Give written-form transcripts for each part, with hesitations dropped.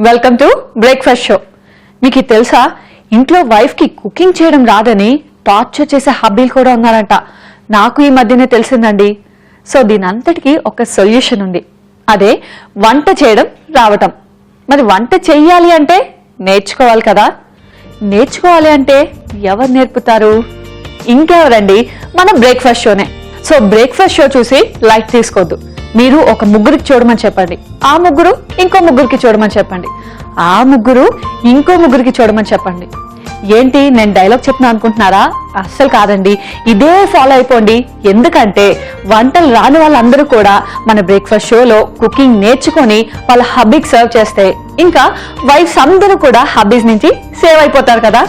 Welcome to breakfast show. మీకు తెలుసా, ఇంట్లో వైఫ్ కి కుకింగ్ చేయడం రాదని టార్చర్ చేసే హబ్బీలు కూడా ఉన్నారంట. నాకు ఈ మధ్యనే తెలిసిందండి. సో దీని అంతటికి ఒక సొల్యూషన్ ఉంది, అదే వంట చేయడం రావటం. మరి వంట చెయ్యాలి అంటే నేర్చుకోవాలి కదా. నేర్చుకోవాలి అంటే ఎవరు నేర్పుతారు? ఇంకెవరండి, మన బ్రేక్ఫాస్ట్ షోనే. సో బ్రేక్ఫాస్ట్ షో చూసి లైక్ తీసుకోవద్దు. మీరు ఒక ముగ్గురికి చూడమని చెప్పండి, ఆ ముగ్గురు ఇంకో ముగ్గురికి చూడమని చెప్పండి, ఆ ముగ్గురు ఇంకో ముగ్గురికి చూడమని చెప్పండి. ఏంటి నేను డైలాగ్ చెప్తున్నా అనుకుంటున్నారా? అస్సలు కాదండి, ఇదే ఫాలో అయిపోండి. ఎందుకంటే వంటలు రాని వాళ్ళందరూ కూడా మన బ్రేక్ఫాస్ట్ షోలో కుకింగ్ నేర్చుకొని వాళ్ళ హబ్బీకి సర్వ్ చేస్తే ఇంకా వైఫ్స్ అందరూ కూడా హబ్బీస్ నుంచి సేవ్ అయిపోతారు కదా.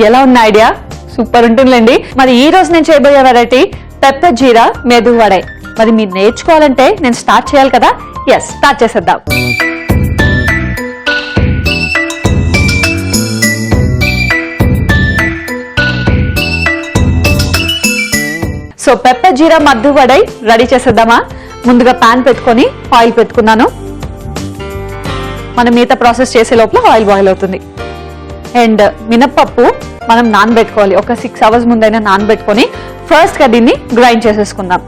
ఎలా ఉన్న ఐడియా? సూపర్ ఉంటుందిలేండి. మరి ఈ రోజు నేను చేయబోయే వెరైటీ పెప్పర్ జీరా మెదు వడై. మరి మీరు నేర్చుకోవాలంటే నేను స్టార్ట్ చేయాలి కదా. ఎస్, స్టార్ట్ చేసేద్దాం. సో పెప్పర్ జీరా మద్దు వడై రెడీ చేసేద్దామా? ముందుగా పాన్ పెట్టుకొని ఆయిల్ పెట్టుకున్నాను. మనం మిగతా ప్రాసెస్ చేసే లోపల ఆయిల్ బాయిల్ అవుతుంది. అండ్ మినప్పప్పు మనం నానబెట్టుకోవాలి. ఒక 6 hours ముందైనా నానబెట్టుకొని ఫస్ట్ గా దీన్ని గ్రైండ్ చేసేసుకుందాం.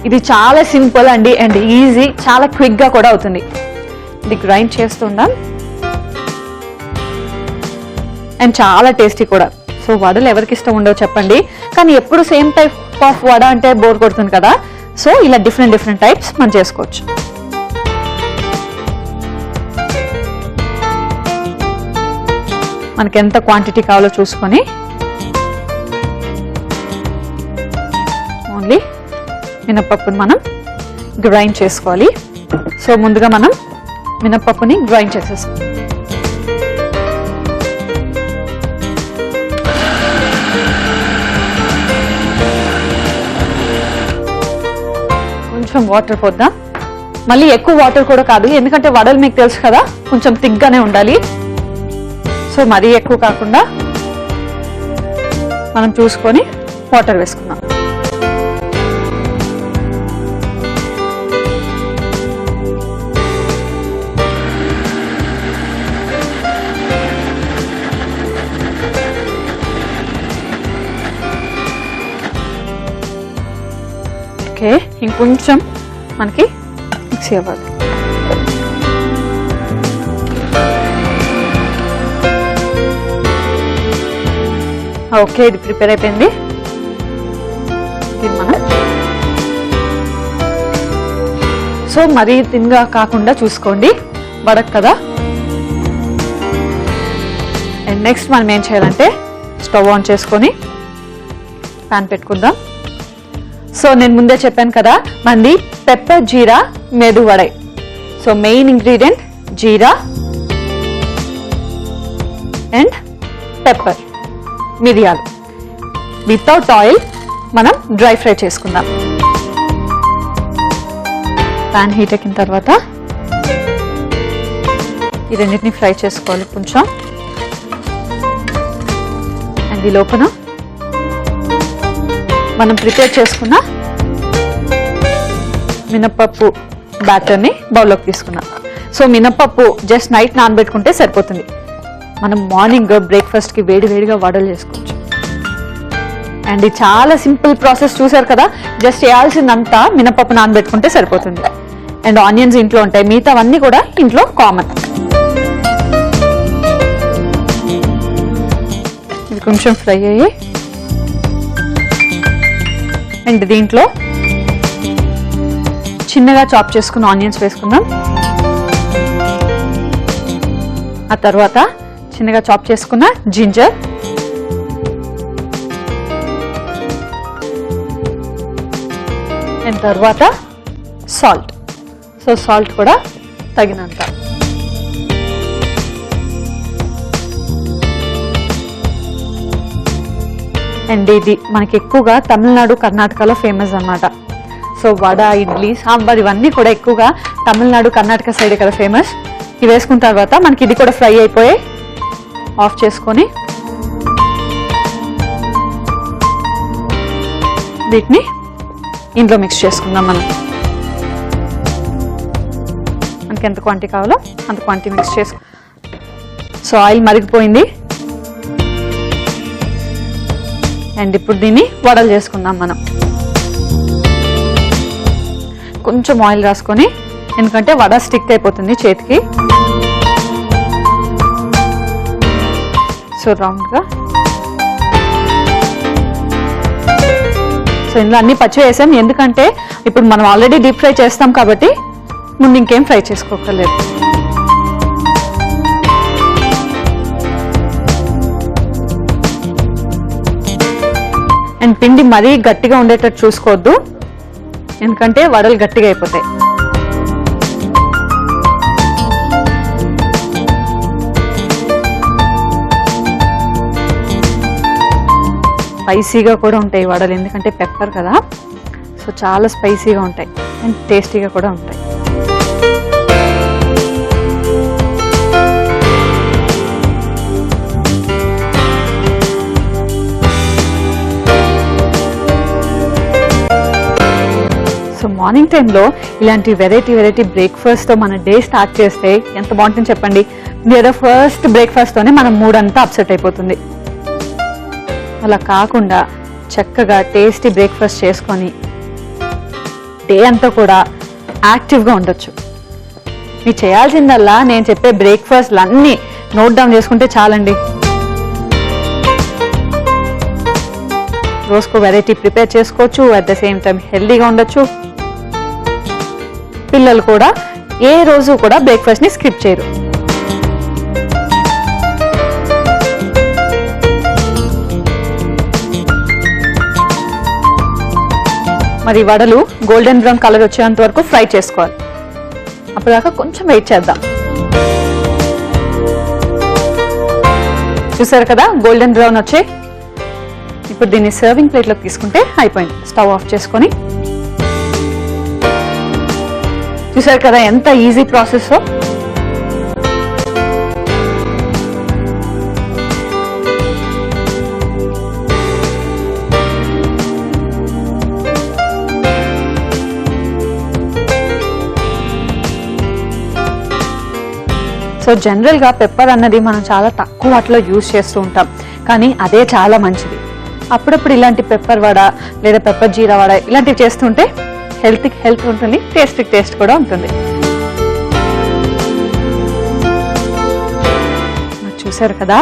ఇది చాలా సింపుల్ అండి అండ్ ఈజీ, చాలా క్విక్ గా కూడా అవుతుంది. ఇది గ్రైండ్ చేస్తుందాం అండ్ చాలా టేస్టీ కూడా. సో వడలు ఎవరికి ఇష్టం ఉండవు చెప్పండి, కానీ ఎప్పుడు సేమ్ టైప్ ఆఫ్ వడ అంటే బోర్ కొడుతుంది కదా. సో ఇలా డిఫరెంట్ టైప్స్ మనం చేసుకోవచ్చు. మనకి ఎంత క్వాంటిటీ కావాలో చూసుకొని ఓన్లీ మినపప్పుని మనం గ్రైండ్ చేసుకోవాలి. సో ముందుగా మనం మినపప్పుని గ్రైండ్ చేసేసుకోవాలి. కొంచెం వాటర్ పోద్దాం. మళ్ళీ ఎక్కువ వాటర్ కూడా కాదు, ఎందుకంటే వడలు మీకు తెలుసు కదా కొంచెం థిక్గానే ఉండాలి. సో మరీ ఎక్కువ కాకుండా మనం చూసుకొని వాటర్ వేసుకుందాం. ఓకే, ఇంకొంచెం మనకి మిక్సీ అవ్వాలి. ఓకే, ఇది ప్రిపేర్ అయిపోయింది. మనం సో మరీ తిన్గా కాకుండా చూసుకోండి, వడక్ కదా. అండ్ నెక్స్ట్ మనం ఏం చేయాలంటే స్టవ్ ఆన్ చేసుకొని ప్యాన్ పెట్టుకుందాం. సో నేను ముందే చెప్పాను కదా, మంది pepper jeera medu vada. So main ingredient jeera and pepper, మిరియాలు. వితౌట్ ఆయిల్ మనం డ్రై ఫ్రై చేసుకుందాం. పాన్ హీట్ ఎక్కిన తర్వాత ఈ రెండింటిని ఫ్రై చేసుకోవాలి కొంచెం. అండ్ ఈ లోపల మనం ప్రిపేర్ చేసుకున్న మినప్పప్పు బ్యాటర్ని బౌల్లోకి తీసుకున్నాం. సో మినప్పప్పు జస్ట్ నైట్ నానబెట్టుకుంటే సరిపోతుంది. మనం మార్నింగ్ బ్రేక్ఫాస్ట్కి వేడిగా వడలు చేసుకోవచ్చు. అండ్ ఇది చాలా సింపుల్ ప్రాసెస్, చూసారు కదా. జస్ట్ చేయాల్సిందంతా మినపప్పు నానబెట్టుకుంటే సరిపోతుంది. అండ్ ఆనియన్స్ ఇంట్లో ఉంటాయి, మిగతావన్నీ కూడా ఇంట్లో కామన్. ఇది కొంచెం ఫ్రై అయ్యి అండ్ దీంట్లో చిన్నగా చాప్ చేసుకున్న ఆనియన్స్ వేసుకుందాం. ఆ తర్వాత చిన్నగా చాప్ చేసుకున్న జింజర్, అండ్ తర్వాత సాల్ట్. సో సాల్ట్ కూడా తగినంత. అండ్ ఇది మనకి ఎక్కువగా తమిళనాడు, కర్ణాటకలో ఫేమస్ అన్నమాట. సో వడ, ఇడ్లీ, సాంబార్ ఇవన్నీ కూడా ఎక్కువగా తమిళనాడు, కర్ణాటక సైడ్ కదా ఫేమస్. ఇవి వేసుకున్న తర్వాత మనకి ఇది కూడా ఫ్రై అయిపోయి ఆఫ్ చేసుకొని వీటిని ఇంట్లో మిక్స్ చేసుకుందాం మనం. మనకి ఎంత క్వాంటిటీ కావాలో అంత క్వాంటిటీ మిక్స్ చేసుకో. సో ఆయిల్ మరిగిపోయింది అండ్ ఇప్పుడు దీన్ని వడలు చేసుకుందాం మనం. కొంచెం ఆయిల్ రాసుకొని, ఎందుకంటే వడ స్టిక్ అయిపోతుంది చేతికి. సో రౌండ్గా. సో ఇందులో అన్ని పచ్చి వేసాం, ఎందుకంటే ఇప్పుడు మనం ఆల్రెడీ డీప్ ఫ్రై చేస్తాం కాబట్టి ముందు ఇంకేం ఫ్రై చేసుకోకర్లేదు. అండ్ పిండి మరీ గట్టిగా ఉండేటట్టు చూసుకోవద్దు, ఎందుకంటే వడలు గట్టిగా అయిపోతాయి. స్పైసీగా కూడా ఉంటాయి వడలు, ఎందుకంటే పెప్పర్ కదా. సో చాలా స్పైసీగా ఉంటాయి అండ్ టేస్టీగా కూడా ఉంటాయి. సో మార్నింగ్ టైంలో ఇలాంటి వెరైటీ బ్రేక్ఫాస్ట్తో మన డే స్టార్ట్ చేస్తే ఎంత బాగుంటుంది చెప్పండి. లేదా ఫస్ట్ బ్రేక్ఫాస్ట్తోనే మనం మూడ్ అంతా అప్సెట్ అయిపోతుంది. అలా కాకుండా చక్కగా టేస్టీ బ్రేక్ఫాస్ట్ చేసుకొని డే అంతా కూడా యాక్టివ్గా ఉండొచ్చు. మీరు చేయాల్సిందల్లా నేను చెప్పే బ్రేక్ఫాస్ట్లు అన్నీ నోట్ డౌన్ చేసుకుంటే చాలండి. రోజుకు వెరైటీ ప్రిపేర్ చేసుకోవచ్చు, అట్ ద సేమ్ టైం హెల్దీగా ఉండొచ్చు. పిల్లలు కూడా ఏ రోజు కూడా బ్రేక్ఫాస్ట్ని స్కిప్ చేయరు. మరి వడలు గోల్డెన్ బ్రౌన్ కలర్ వచ్చేంత వరకు ఫ్రై చేసుకోవాలి. అప్పటిదాకా కొంచెం వెయిట్ చేద్దాం. చూసారు కదా గోల్డెన్ బ్రౌన్ వచ్చాయి. ఇప్పుడు దీన్ని సర్వింగ్ ప్లేట్లోకి తీసుకుంటే అయిపోయింది. స్టవ్ ఆఫ్ చేసుకొని, చూసారు కదా ఎంత ఈజీ ప్రాసెస్. సో జనరల్గా పెప్పర్ అన్నది మనం చాలా తక్కువ వాటిలో యూజ్ చేస్తూ ఉంటాం, కానీ అదే చాలా మంచిది. అప్పుడప్పుడు ఇలాంటి పెప్పర్ వడ లేదా పెప్పర్ జీరా వడ ఇలాంటివి చేస్తుంటే హెల్త్కి హెల్త్ ఉంటుంది, టేస్ట్కి టేస్ట్ కూడా ఉంటుంది. చూసారు కదా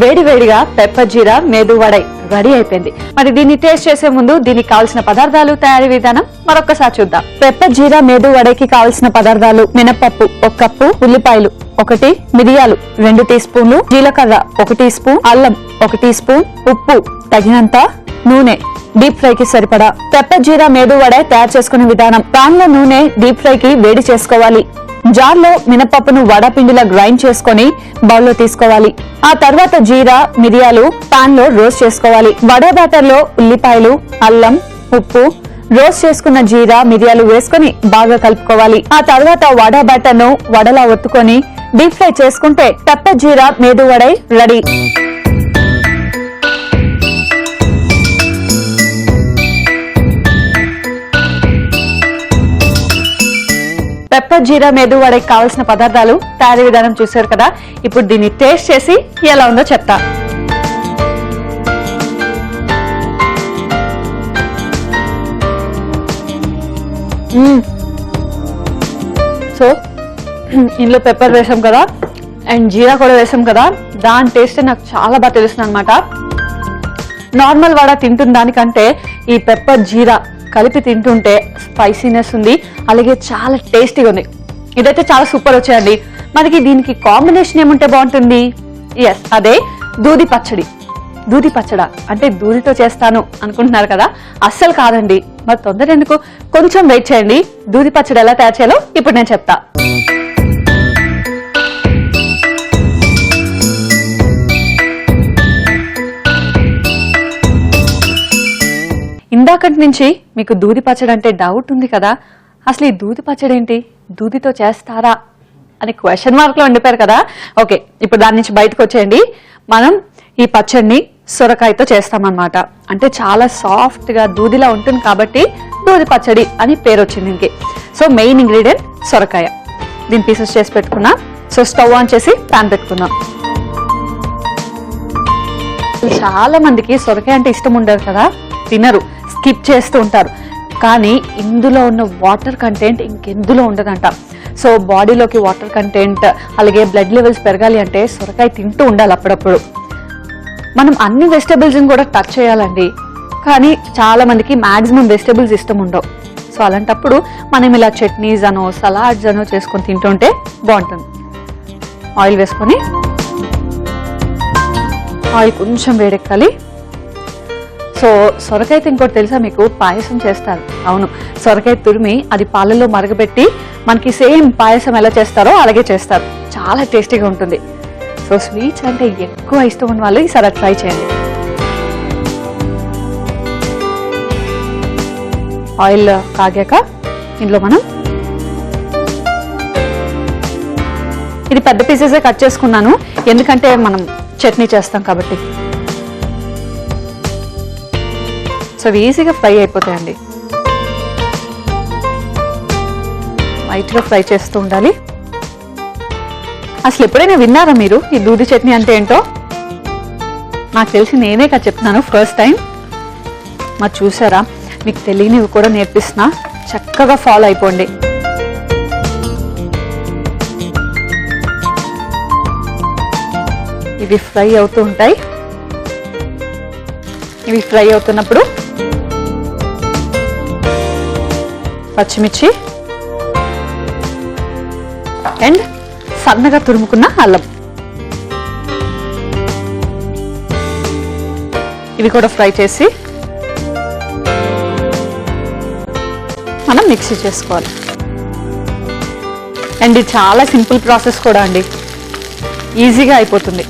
వేడివేడిగా పెప్పర్ జీరా మేదు వడై రెడీ అయిపోయింది. మరి దీన్ని టేస్ట్ చేసే ముందు దీనికి కావాల్సిన పదార్థాలు, తయారీ విధానం మరొకసారి చూద్దాం. పెప్పర్ జీరా మేదు వడకి కావాల్సిన పదార్థాలు: మినపప్పు 1 కప్పు, ఉల్లిపాయలు 1, మిరియాలు 2 టీ స్పూన్లు, జీలకర్ర 1 టీ స్పూన్, అల్లం 1 టీ స్పూన్, ఉప్పు తగినంత, నూనె డీప్ ఫ్రై కి సరిపడా. పెప్పర్ జీరా మేదు వడ తయారు చేసుకునే విధానం: పాన్ లో నూనె డీప్ ఫ్రై కి వేడి చేసుకోవాలి. జార్ లో మినపప్పును వడ పిండిలా గ్రైండ్ చేసుకుని బౌల్లో తీసుకోవాలి. ఆ తర్వాత జీరా, మిరియాలు పాన్ లో రోస్ట్ చేసుకోవాలి. వడ బ్యాటర్ లో ఉల్లిపాయలు, అల్లం, ఉప్పు, రోస్ట్ చేసుకున్న జీరా, మిరియాలు వేసుకుని బాగా కలుపుకోవాలి. ఆ తర్వాత వడ బ్యాటర్ ను వడలా ఒత్తుకొని డీప్ ఫ్రై చేసుకుంటే పెప్పర్ జీరా మేదు వడ రెడీ. పెప్పర్ జీరా మేదు వడకి కావాల్సిన పదార్థాలు, తయారీ విధానం చూసారు కదా. ఇప్పుడు దీన్ని టేస్ట్ చేసి ఎలా ఉందో చెప్తా. సో ఇందులో పెప్పర్ వేసాం కదా అండ్ జీరా కూడా వేసాం కదా, దాని టేస్ట్ నాకు చాలా బాగా తెలుస్తుంది అనమాట. నార్మల్ వడ తింటున్న దానికంటే ఈ పెప్పర్ జీరా కలిపి తింటుంటే స్పైసీనెస్ ఉంది, అలాగే చాలా టేస్టీగా ఉంది. ఇదైతే చాలా సూపర్ వచ్చాయండి. మనకి దీనికి కాంబినేషన్ ఏముంటే బాగుంటుంది? ఎస్, అదే దూది పచ్చడి. దూది పచ్చడా అంటే దూదితో చేస్తాను అనుకుంటున్నారు కదా, అస్సలు కాదండి. మరి తొందర ఎందుకు, కొంచెం వెయిట్ చేయండి. దూది పచ్చడి ఎలా తయారు చేయాలో ఇప్పుడు నేను చెప్తా. ఇందాకటి నుంచి మీకు దూది పచ్చడి అంటే డౌట్ ఉంది కదా, అసలు ఈ దూది పచ్చడి ఏంటి, దూదితో చేస్తారా అని క్వశ్చన్ మార్క్ లో ఉండిపోయారు కదా. ఓకే, ఇప్పుడు దాని నుంచి బయటకు వచ్చేయండి. మనం ఈ పచ్చడిని సొరకాయతో చేస్తామన్నమాట. అంటే చాలా సాఫ్ట్ గా దూదిలా ఉంటుంది కాబట్టి దూది పచ్చడి అని పేరు వచ్చింది దీనికి. సో మెయిన్ ఇంగ్రీడియంట్ సొరకాయ. దీని పీసెస్ చేసి పెట్టుకున్నా. సో స్టవ్ ఆన్ చేసి ప్యాన్ పెట్టుకుందాం. చాలా మందికి సొరకాయ అంటే ఇష్టం ఉండదు కదా, తినరు, స్కిప్ చేస్తూ ఉంటారు. కానీ ఇందులో ఉన్న వాటర్ కంటెంట్ ఇంకెందులో ఉండదంట. సో బాడీలోకి వాటర్ కంటెంట్ అలాగే బ్లడ్ లెవెల్స్ పెరగాలి అంటే సొరకాయ తింటూ ఉండాలి అప్పుడప్పుడు. మనం అన్ని వెజిటబుల్స్ కూడా టచ్ చేయాలండి, కానీ చాలా మందికి మాక్సిమం వెజిటబుల్స్ ఇష్టం ఉండవు. సో అలాంటప్పుడు మనం ఇలా చట్నీస్ అనో సలాడ్స్ అనో చేసుకొని తింటుంటే బాగుంటుంది. ఆయిల్ వేసుకొని ఆయిల్ కొంచెం వేడెక్కాలి. సో సొరకాయతో ఇంకోటి తెలుసా మీకు, పాయసం చేస్తారు. అవును, సొరకాయ తురిమి అది పాలల్లో మరగబెట్టి మనకి సేమ్ పాయసం ఎలా చేస్తారో అలాగే చేస్తారు. చాలా టేస్టీగా ఉంటుంది. సో స్వీట్స్ అంటే ఎక్కువ ఇష్టం ఉన్న వాళ్ళు ఈసారి ట్రై చేయండి. ఆయిల్ కాగాక ఇందులో మనం ఇది పెద్ద పీసెసే కట్ చేసుకున్నాను, ఎందుకంటే మనం చట్నీ చేస్తాం కాబట్టి. సో ఈజీగా ఫ్రై అయిపోతాయండి. లైట్గా ఫ్రై చేస్తూ ఉండాలి. అసలు ఎప్పుడైనా విన్నారా మీరు ఈ దూది చట్నీ అంటే ఏంటో? నాకు తెలిసి నేనే కదా చెప్తున్నాను ఫస్ట్ టైం. మరి చూసారా, మీకు తెలియనివి కూడా నేర్పిస్తున్నా, చక్కగా ఫాలో అయిపోండి. ఇవి ఫ్రై అవుతూ ఉంటాయి. ఇవి ఫ్రై అవుతున్నప్పుడు పచ్చిమిర్చి అండ్ సన్నగా తురుముకున్న అల్లం ఇవి కూడా ఫ్రై చేసి మనం మిక్సీ చేసుకోవాలి. అండ్ ఇది చాలా సింపుల్ ప్రాసెస్ కూడా అండి, ఈజీగా అయిపోతుంది.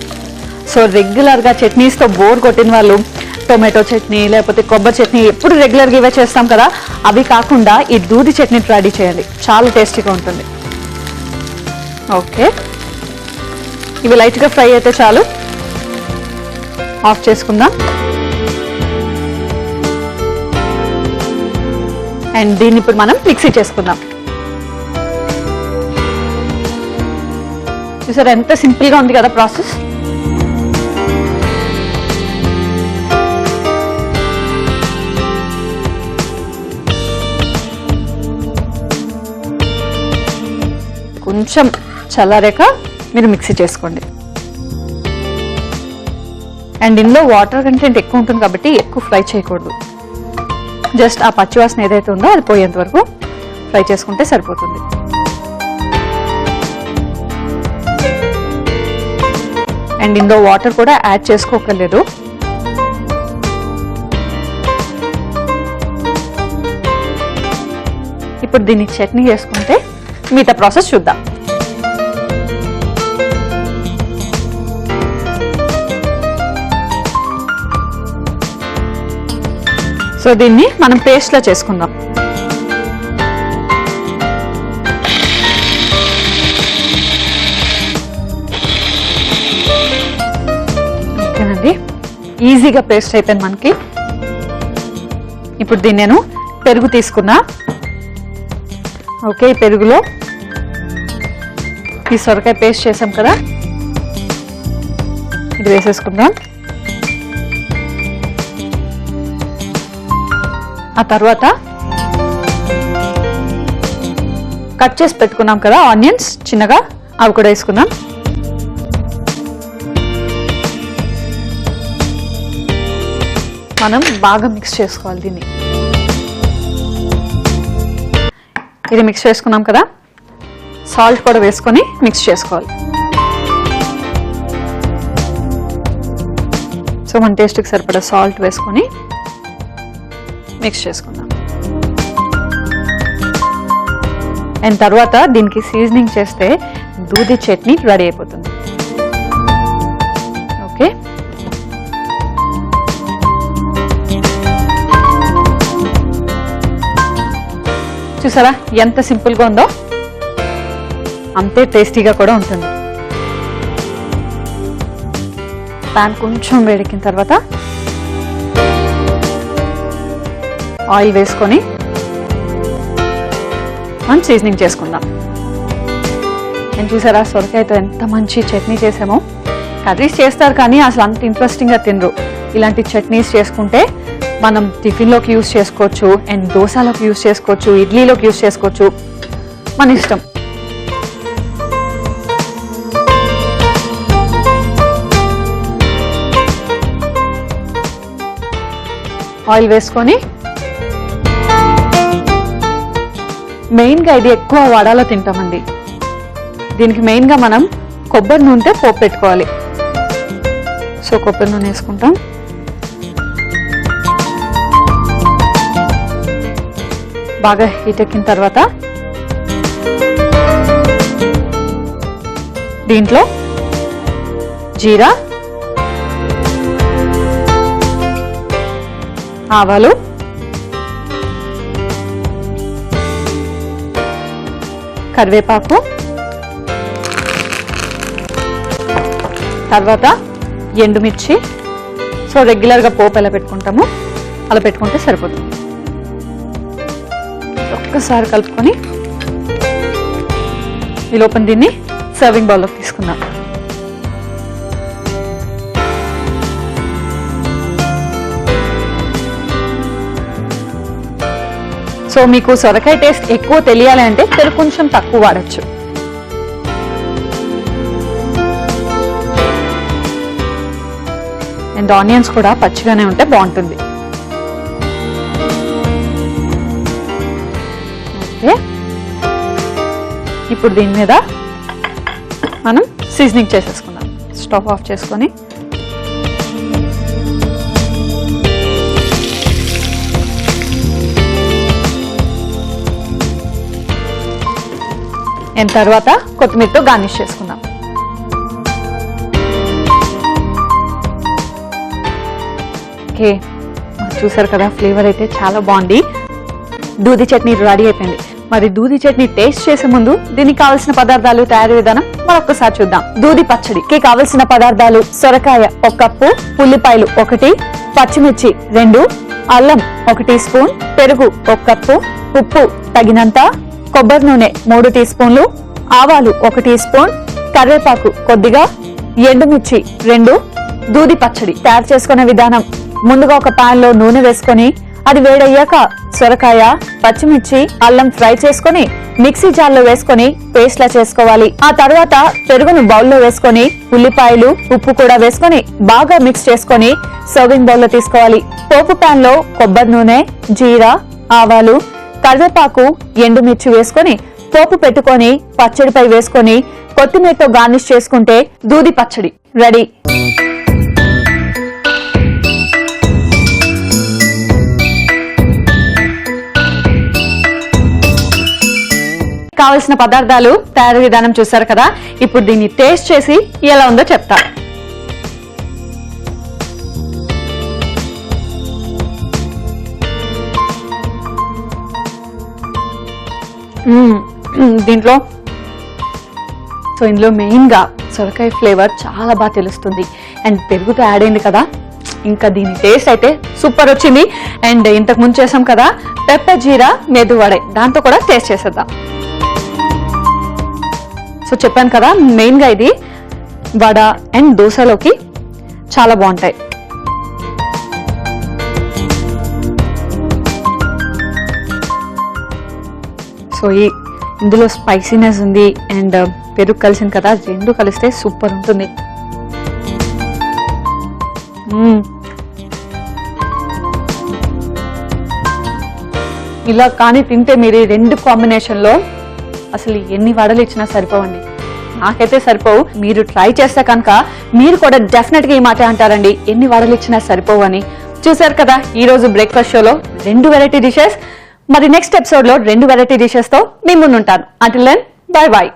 సో రెగ్యులర్గా చట్నీస్తో బోర్ కొట్టిన వాళ్ళు టొమాటో చట్నీ లేకపోతే కొబ్బరి చట్నీ ఎప్పుడు రెగ్యులర్గా ఇవే చేస్తాం కదా, అవి కాకుండా ఈ దూది చట్నీ రెడీ చేయండి, చాలా టేస్టీగా ఉంటుంది. ఓకే, ఇవి లైట్గా ఫ్రై అయితే చాలు, ఆఫ్ చేసుకుందాం. అండ్ దీన్ని ఇప్పుడు మనం మిక్సీ చేసుకుందాం. చూసారా ఎంత సింపుల్గా ఉంది కదా ప్రాసెస్. కొంచెం చల్లారాక మీరు మిక్సీ చేసుకోండి. అండ్ ఇందులో వాటర్ కంటెంట్ ఎక్కువ ఉంటుంది కాబట్టి ఎక్కువ ఫ్రై చేయకూడదు. జస్ట్ ఆ పచ్చివాసన ఏదైతే ఉందో అది పోయేంత వరకు ఫ్రై చేసుకుంటే సరిపోతుంది. అండ్ ఇందులో వాటర్ కూడా యాడ్ చేసుకోకర్లేదు. ఇప్పుడు దీన్ని చట్నీ చేసుకుంటే మిగతా ప్రాసెస్ చూద్దాం. సో దీన్ని మనం పేస్ట్లా చేసుకుందాం. ఓకేనండి, ఈజీగా పేస్ట్ అయిపోయింది మనకి. ఇప్పుడు దీన్ని నేను పెరుగు తీసుకున్నా. ఓకే, ఈ పెరుగులో ఈ సొరకాయ పేస్ట్ చేసాం కదా, ఇది వేసేసుకుందాం. ఆ తర్వాత కట్ చేసి పెట్టుకున్నాం కదా ఆనియన్స్ చిన్నగా, అవి కూడా వేసుకుందాం. మనం బాగా మిక్స్ చేసుకోవాలి దీన్ని. ఇది మిక్స్ చేసుకున్నాం కదా, సాల్ట్ కూడా వేసుకొని మిక్స్ చేసుకోవాలి. సో మన టేస్ట్కి సరిపడా సాల్ట్ వేసుకొని మిక్స్ చేసుకుందాం. అండ్ తర్వాత దీనికి సీజనింగ్ చేస్తే దూది చట్నీ రెడీ అయిపోతుంది. ఓకే, చూసారా ఎంత సింపుల్గా ఉందో, అంతే టేస్టీగా కూడా ఉంటుంది. ప్యాన్ కొంచెం వేడెక్కిన తర్వాత ఆయిల్ వేసుకొని మనం సీజనింగ్ చేసుకుందాం. నేను చూసారా సొరకాయతో ఎంత మంచి చట్నీ చేసామో. కర్రీస్ చేస్తారు కానీ అసలు అంత ఇంట్రెస్టింగ్గా తినరు. ఇలాంటి చట్నీస్ చేసుకుంటే మనం టిఫిన్లోకి యూస్ చేసుకోవచ్చు, అండ్ దోశలోకి యూస్ చేసుకోవచ్చు, ఇడ్లీలోకి యూస్ చేసుకోవచ్చు, మన ఇష్టం. ఆయిల్ వేసుకొని, మెయిన్గా ఇది ఎక్కువ వడాలో తింటామండి. దీనికి మెయిన్గా మనం కొబ్బరి నూనె పోపు పెట్టుకోవాలి. సో కొబ్బరి నూనె వేసుకుంటాం. బాగా హీట్ ఎక్కిన తర్వాత దీంట్లో జీరా, ఆవాలు, కరివేపాకు, తర్వాత ఎండుమిర్చి. సో రెగ్యులర్గా పోపు ఎలా పెట్టుకుంటామో అలా పెట్టుకుంటే సరిపోతుంది. ఒక్కసారి కలుపుకొని ఈ లోపల దీన్ని సర్వింగ్ బౌల్లోకి తీసుకుందాం. సో మీకు సొరకాయ టేస్ట్ ఎక్కువ తెలియాలి అంటే పెరుగు కొంచెం తక్కువ వాడచ్చు. అండ్ ఆనియన్స్ కూడా పచ్చిగానే ఉంటే బాగుంటుంది. ఓకే, ఇప్పుడు దీని మీద మనం సీజనింగ్ చేసేసుకుందాం. స్టవ్ ఆఫ్ చేసుకొని అండ్ తర్వాత కొత్తిమీరతో గార్నిష్ చేసుకుందాం. ఓకే, చూసారు కదా ఫ్లేవర్ అయితే చాలా బాగుంది. దూది చట్నీ రెడీ అయిపోయింది. మరి దూది చట్నీ టేస్ట్ చేసే ముందు దీనికి కావలసిన పదార్థాలు, తయారీ విధానం మరొకసారి చూద్దాం. దూది పచ్చడికి కావలసిన పదార్థాలు: సొరకాయ 1 కప్పు, ఉల్లిపాయలు 1, పచ్చిమిర్చి 2, అల్లం 1 టీ స్పూన్, పెరుగు 1 కప్పు, ఉప్పు తగినంత, కొబ్బరి నూనె 3 టీ స్పూన్లు, ఆవాలు 1 టీ స్పూన్, కరివేపాకు కొద్దిగా, ఎండుమిర్చి 2. దూది పచ్చడి తయారు చేసుకునే విధానం: ముందుగా ఒక పాన్ లో నూనె వేసుకొని అది వేడయ్యాక సొరకాయ, పచ్చిమిర్చి, అల్లం ఫ్రై చేసుకొని మిక్సీ జార్లో వేసుకొని పేస్ట్ లా చేసుకోవాలి. ఆ తర్వాత పెరుగును బౌల్లో వేసుకొని ఉల్లిపాయలు, ఉప్పు కూడా వేసుకొని బాగా మిక్స్ చేసుకొని సర్వింగ్ బౌల్లో తీసుకోవాలి. పోపు పాన్ లో కొబ్బరి నూనె, జీరా, ఆవాలు, కరివేపాకు, ఎండుమిర్చి వేసుకొని పోపు పెట్టుకొని పచ్చడిపై వేసుకొని కొత్తిమీరతో గార్నిష్ చేసుకుంటే దూది పచ్చడి రెడీ. కావలసిన పదార్థాలు, తయారీ విధానం చూసారు కదా. ఇప్పుడు దీన్ని టేస్ట్ చేసి ఎలా ఉందో చెప్తా. దీంట్లో ఇందులో మెయిన్ గా సొరకాయ ఫ్లేవర్ చాలా బాగా తెలుస్తుంది. అండ్ పెరుగుతో యాడ్ అయింది కదా, ఇంకా దీని టేస్ట్ అయితే సూపర్ వచ్చింది. అండ్ ఇంతకు ముందు చేసాం కదా పెప్పర్ జీరా మెదు వడ, దాంతో కూడా టేస్ట్ చేసేద్దాం. సో చెప్పాను కదా మెయిన్ గా ఇది వడ అండ్ దోశలోకి చాలా బాగుంటాయి. సో ఇందులో స్పైసీనెస్ ఉంది అండ్ పెరుగు కలిసింది కదా, రెండు కలిస్తే సూపర్ ఉంటుంది. ఇలా కానీ తింటే మీరు ఈ రెండు కాంబినేషన్ లో అసలు ఎన్ని వడలు ఇచ్చినా సరిపోవండి. నాకైతే సరిపోవు. మీరు ట్రై చేస్తే కనుక మీరు కూడా డెఫినెట్ గా ఈ మాట అంటారండి, ఎన్ని వడలు ఇచ్చినా సరిపోవు అని. చూసారు కదా ఈ రోజు బ్రేక్ఫాస్ట్ షోలో 2 వెరైటీ డిషెస్. మరి నెక్స్ట్ ఎపిసోడ్ లో 2 వెరైటీ డిషెస్ తో మీ ముందు ఉంటాను. Until then bye by.